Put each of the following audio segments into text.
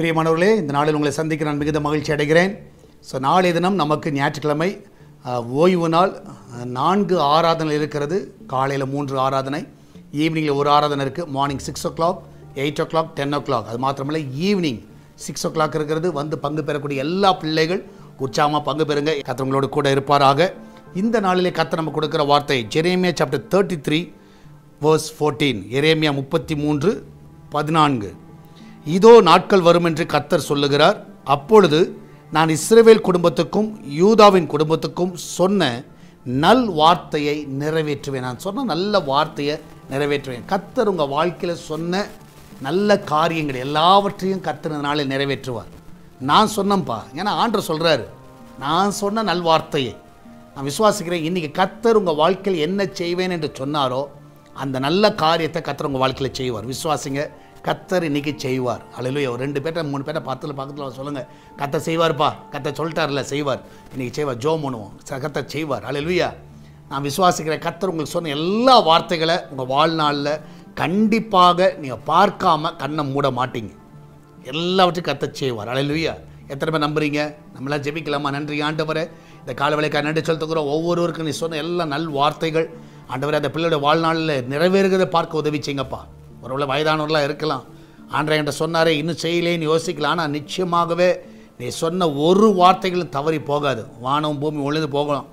பிரியமானவர்களே, இந்த நாளில் உங்களை சந்திக்க நான் மிகுந்த மகிழ்ச்சி அடைகிறேன். ஸோ நாளைய தினம் நமக்கு ஞாயிற்றுக்கிழமை ஓய்வு நாள். 4 ஆராதனை இருக்கிறது. காலையில் 3 ஆராதனை, ஈவினிங்கில் ஒரு ஆராதனை இருக்குது. Morning 6 o'clock, 8 o'clock, 10 o'clock. அது மாத்திரமில்லை, ஈவினிங் 6 o'clock இருக்கிறது. வந்து பங்கு பெறக்கூடிய எல்லா பிள்ளைகள் உற்சாகமாக பங்கு பெறுங்க. கர்த்தர் உங்களோடு கூட இருப்பாராக. இந்த நாளிலே கர்த்தர் நம்ம கொடுக்குற வார்த்தை எரேமியா chapter 33 verse 14. எரேமியா 33:14. இதோ நாட்கள் வரும் என்று கர்த்தர் சொல்லுகிறார், அப்பொழுது நான் இஸ்ரவேல் குடும்பத்துக்கும் யூதாவின் குடும்பத்துக்கும் சொன்ன நல் வார்த்தையை நிறைவேற்றுவேன். நான் சொன்ன நல்ல வார்த்தையை நிறைவேற்றுவேன். கர்த்தர் உங்கள் வாழ்க்கையில் சொன்ன நல்ல காரியங்கள் எல்லாவற்றையும் கர்த்தர் இந்த நாளில் நிறைவேற்றுவார். நான் சொன்னேன்ப்பா, ஏன்னா ஆண்டவர் சொல்கிறாரு, நான் சொன்ன நல்வார்த்தையை நான் விசுவாசிக்கிறேன். இன்றைக்கி கர்த்தர் உங்கள் வாழ்க்கையில் என்ன செய்வேன் என்று சொன்னாரோ அந்த நல்ல காரியத்தை கர்த்தர் உங்கள் வாழ்க்கையில் செய்வார். விசுவாசிங்க, கர்த்தர் இன்றைக்கி செய்வார். அல்லேலூயா. ஒரு 2 பேர்ட்ட 3 பேர்ட்ட பக்கத்தில் சொல்லுங்கள், கர்த்தர் செய்வார்ப்பா, கர்த்தர் சொல்லிட்டார்ல செய்வார், இன்றைக்கி செய்வார். ஜோம் பண்ணுவோம், கர்த்தர் செய்வார். அல்லேலூயா. நான் விசுவாசிக்கிறேன், கர்த்தர் உங்களுக்கு சொன்ன எல்லா வார்த்தைகளை உங்கள் வாழ்நாளில் கண்டிப்பாக நீங்கள் பார்க்காம கண்ணை மூட மாட்டீங்க. எல்லாவற்றையும் கர்த்தர் செய்வார். அல்லேலூயா. எத்தனை பேர் நம்புறீங்க? நம்மளாம் ஜெபிக்கலாமா? நன்றி ஆண்டவரே, இந்த காலவேளைக்காக நன்றி செலுத்துகிறோம். ஒவ்வொருவருக்கும் நீ சொன்ன எல்லா நல் வார்த்தைகள் ஆண்டவரே அந்த பிள்ளையோட வாழ்நாளில் நிறைவேறுகிறதை பார்க்க உதவி செய்யுங்கப்பா. ஒருவேளை வயதானவர்களாக இருக்கலாம். ஆண்டவரே என்கிட்ட சொன்னாரே, இன்னும் செய்யலேன்னு யோசிக்கலாம். ஆனால் நிச்சயமாகவே நீ சொன்ன ஒரு வார்த்தைகளும் தவறி போகாது. வானம் பூமி ஒழிந்து போகலாம்,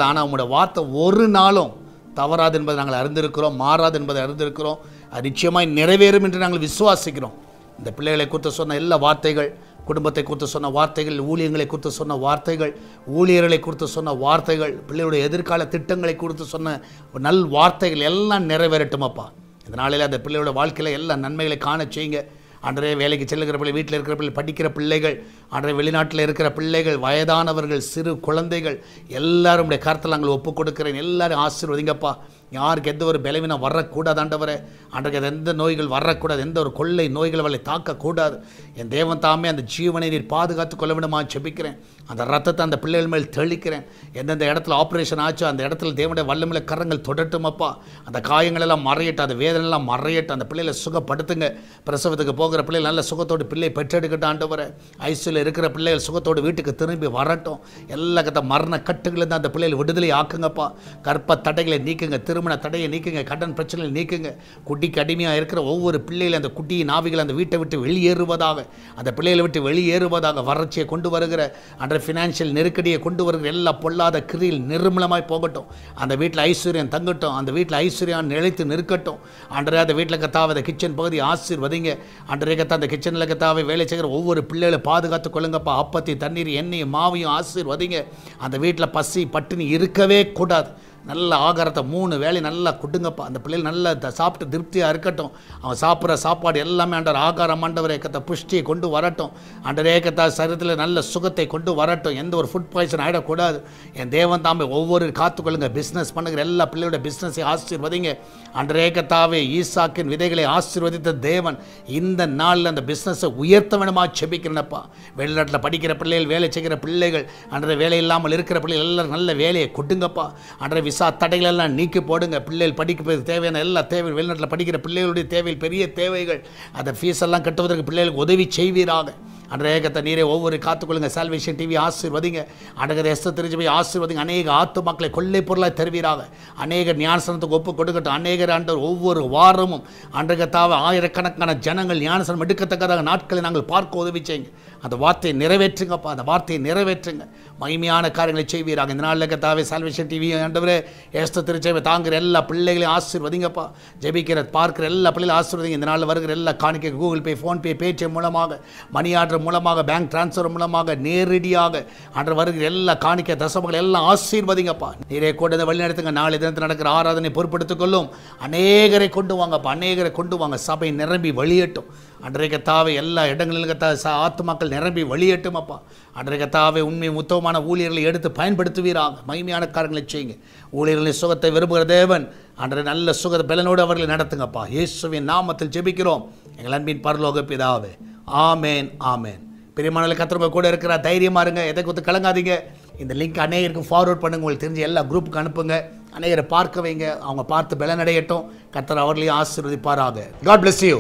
ஆனால் உங்களோட வார்த்தை ஒரு நாளும் தவறாது என்பதை நாங்கள் அறிந்திருக்கிறோம், மாறாது என்பதை அறிந்திருக்கிறோம். அது நிச்சயமாக நிறைவேறும் என்று நாங்கள் விசுவாசிக்கிறோம். இந்த பிள்ளைகளை குறித்து சொன்ன எல்லா வார்த்தைகள், குடும்பத்தை குறித்து சொன்ன வார்த்தைகள், ஊழியங்களை குறித்து சொன்ன வார்த்தைகள், ஊழியர்களை குறித்து சொன்ன வார்த்தைகள், பிள்ளைகளுடைய எதிர்கால திட்டங்களை குறித்து சொன்ன நல் வார்த்தைகள் எல்லாம் நிறைவேறட்டுமப்பா. இந்த நாளில் அந்த பிள்ளையோட வாழ்க்கையில் எல்லா நன்மைகளை காண செய்யுங்க. அன்றே வேலைக்கு செல்லுகிற பிள்ளை, வீட்டில் இருக்கிற பிள்ளை, படிக்கிற பிள்ளைகள், அன்றே வெளிநாட்டில் இருக்கிற பிள்ளைகள், வயதானவர்கள், சிறு குழந்தைகள் எல்லாரும் உடைய கருத்தில் நாங்கள் ஒப்புக் கொடுக்கிறேன். எல்லாரும் ஆசீர்வதிங்கப்பா. யாருக்கு எந்த ஒரு பலவீனம் வரக்கூடாது ஆண்டவரே. அன்றைக்கு எந்த நோய்கள் வரக்கூடாது, எந்த ஒரு கொள்ளை நோய்கள் அவளை தாக்கக்கூடாது. என் தேவன் தாமே அந்த ஜீவனை நீர் பாதுகாத்து கொள்ள வேண்டுமா செபிக்கிறேன். அந்த ரத்தத்தை அந்த பிள்ளைகள் மேல் தெளிக்கிறேன். எந்தெந்த இடத்துல ஆப்ரேஷன் ஆச்சோ அந்த இடத்துல தேவனுடைய வல்லமையில கரங்கள் தொடட்டுமப்பா. அந்த காயங்கள் எல்லாம் மறையட்டும், அந்த வேதனை எல்லாம் மறையட்டும். அந்த பிள்ளைகளை சுகப்படுத்துங்க. பிரசவத்துக்கு போகிற பிள்ளைகள் நல்ல சுகத்தோடு பிள்ளை பெற்றெடுக்கட்டும் ஆண்டவரே. ஐசியூவில் இருக்கிற பிள்ளைகள் சுகத்தோடு வீட்டுக்கு திரும்பி வரட்டும். எல்லா மரண கட்டுகளிலிருந்து அந்த பிள்ளைகள் விடுதலை ஆக்குங்கப்பா. கற்ப தடைகளை நீக்குங்க, திருமண தடையை நீக்குங்க, கடன் பிரச்சனைகளை நீக்குங்க. குட்டிக்கு அடிமையாக இருக்கிற ஒவ்வொரு பிள்ளைகளும் அந்த குட்டியின் ஆவிகள் அந்த வீட்டை விட்டு வெளியேறுவதாக, அந்த பிள்ளைகளை விட்டு வெளியேறுவதாக. வறட்சியை கொண்டு வருகிற அன்ற ஃபினான்ஷியல் நெருக்கடியை கொண்டு வருகிற எல்லா பொல்லாத கிரியில் நிர்மூலமாய் போகட்டும். அந்த வீட்டில் ஐஸ்வர்யம் தங்கட்டும், அந்த வீட்டில் ஐஸ்வர்யம் நிலைத்து நிற்கட்டும். அன்றே அந்த வீட்டில் கத்தாவை அந்த கிச்சன் பகுதி ஆசீர்வதிங்க. அன்றைய கத்தா அந்த கிச்சனில் கத்தாவை வேலை செய்கிற ஒவ்வொரு பிள்ளைகளை பாதுகாத்து கொள்ளுங்கப்பா. அப்பத்தி தண்ணீர் எண்ணெயும் மாவையும் ஆசீர்வதிங்க. அந்த வீட்டில் பசி பட்டினி இருக்கவே கூடாது. நல்ல ஆகாரத்தை 3 வேளை நல்லா கொடுங்கப்பா. அந்த பிள்ளைகள் நல்லா சாப்பிட்டு திருப்தியாக இருக்கட்டும். அவன் சாப்பிட்ற சாப்பாடு எல்லாமே ஆண்டவர் ஆகாரம் ஆண்டவரே கத்த புஷ்டியை கொண்டு வரட்டும். அன்றே கத்தா சரீரத்தில் நல்ல சுகத்தை கொண்டு வரட்டும். எந்த ஒரு ஃபுட் பாய்சன் ஆகிடக்கூடாது. என் தேவன் தாமே ஒவ்வொரு காத்துக்கொள்ளுங்க. பிஸ்னஸ் பண்ணுகிற எல்லா பிள்ளையோட பிஸ்னஸை ஆசீர்வதிங்க. அன்றே கத்தாவே ஈசாக்கின் விதைகளை ஆசீர்வதித்த தேவன் இந்த நாளில் அந்த பிஸ்னஸை உயர்த்த வேணுமா செபிக்கிறேனப்பா. வெளிநாட்டில் படிக்கிற பிள்ளைகள், வேலை செய்கிற பிள்ளைகள், அன்றைய வேலை இல்லாமல் இருக்கிற பிள்ளைகள் எல்லாரும் நல்ல வேலையை கொடுங்கப்பா. அன்றைய விசா தடைகள் எல்லாம் நீக்கி போடுங்க. பிள்ளைகள் படிக்க தேவையான எல்லா தேவைகள், வெளிநாட்டில் படிக்கிற பிள்ளைகளுடைய தேவைகள், பெரிய தேவைகள், அந்த ஃபீஸ் எல்லாம் கட்டுவதற்கு பிள்ளைகளுக்கு உதவி செய்வீராக. அன்றைய கத்த நீரே ஒவ்வொரு காத்துக்கொள்ளுங்க. சால்வேஷன் டிவி ஆசீர்வதிங்க. அடகதை எஸ்த தெரிஞ்சு போய் ஆசீர்வதிங்க. அநேக ஆத்துமாக்களை கொள்ளை பொருளாக தருவீராக. அநேக ஞானசனத்துக்கு ஒப்பு கொடுக்கட்டும். அநேகர் ஆண்டவர் ஒவ்வொரு வாரமும் அன்றையத்தாவை ஆயிரக்கணக்கான ஜனங்கள் ஞானசனம் எடுக்கத்தக்கதாக நாட்களை நாங்கள் பார்க்க உதவி செய்யுங்க. அந்த வார்த்தையை நிறைவேற்றுங்கப்பா. அந்த வார்த்தையை நிறைவேற்றுங்க. மகிமையான காரியங்களை செய்வீராக. இந்த நாளில் கத்தாவே சால்வேஷன் டிவி ஆண்டவரே எஸ்த திருச்சேவை தாங்குகிற எல்லா பிள்ளைகளையும் ஆசீர்வதிங்கப்பா. ஜெபிக்கிற பார்க்கிற எல்லா பிள்ளைகளும் ஆசீர்வதிங்க. இந்த நாளில் வருகிற எல்லா காணிக்கை, கூகுள் பே, ஃபோன்பே, பேடிஎம் மூலமாக, மணி ஆர்டர் மூலமாக, பேங்க் டிரான்ஸ்ஃபர் மூலமாக, நேரடியாக அன்று வருகிற எல்லா காணிக்கை தசமங்கள் எல்லாம் ஆசீர்வதிங்கப்பா. நீரே கொண்டு வழி நடத்துங்க. நாளை தினத்தில் நடக்கிற ஆராதனை பொறுப்படுத்திக் கொள்ளும். அநேகரை கொண்டு வாங்கப்பா. அநேகரை கொண்டு வாங்க. சபை நிரம்பி வழியட்டும். அன்றைய கத்தாவை எல்லா இடங்களிலும் கத்தா ஆத்துமாக்கள் நிரம்பி வழியட்டும் அப்பா. அன்றைய கத்தாவை உண்மை உத்தமமான ஊழியர்களை எடுத்து பயன்படுத்துவீராக. மகிமையான காரியங்களை செய்யுங்க. ஊழியர்களின் சுகத்தை விரும்புகிற தேவன் அன்றைய நல்ல சுக பலனோடு அவர்களை நடத்துங்கப்பா. இயேசுவின் நாமத்தில் ஜெபிக்கிறோம் எங்கள் அன்பின் பரலோக பிதாவே. ஆமேன், ஆமேன். பிரியமானவர்களே, கர்த்தர் கூட இருக்கிற தைரியமாக இருங்க. எதை கொடுத்து கலங்காதீங்க. இந்த லிங்க் அநேகருக்கு ஃபார்வர்ட் பண்ணுங்க. உங்களுக்கு தெரிஞ்ச எல்லா குரூப்புக்கு அனுப்புங்க. அநேகரை பார்க்க வைங்க. அவங்க பார்த்து பலனடையட்டும். கர்த்தர் அவர்களையும் ஆசீர்வதிப்பாராக. God bless you.